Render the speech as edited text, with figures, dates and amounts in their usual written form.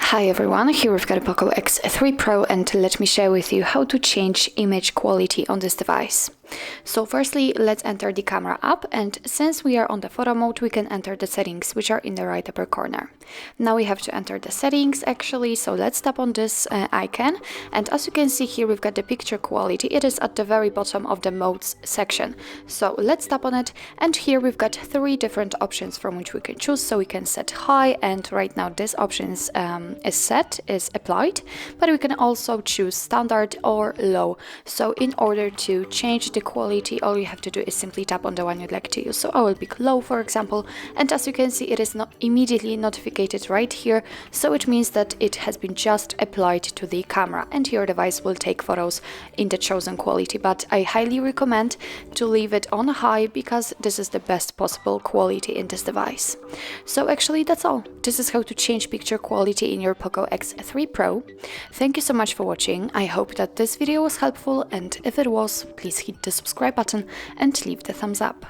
Hi everyone, here we've got a POCO X3 Pro and let me share with you how to change image quality on this device. So firstly, let's enter the camera app, and since we are on the photo mode, we can enter the settings which are in the right upper corner. Now we have to enter the settings actually, so let's tap on this icon, and as you can see here we've got the picture quality. It is at the very bottom of the modes section. So let's tap on it, and here we've got 3 different options from which we can choose. So we can set high, and right now this option is applied, but we can also choose standard or low. So in order to change the quality, all you have to do is simply tap on the one you'd like to use. So I will pick low, for example, and as you can see, it is not immediately notified right here, so it means that it has been just applied to the camera and your device will take photos in the chosen quality. But I highly recommend to leave it on high because this is the best possible quality in this device. So actually that's all. This is how to change picture quality in your POCO X3 Pro. Thank you so much for watching. I hope that this video was helpful, and if it was, please hit the subscribe button and leave the thumbs up.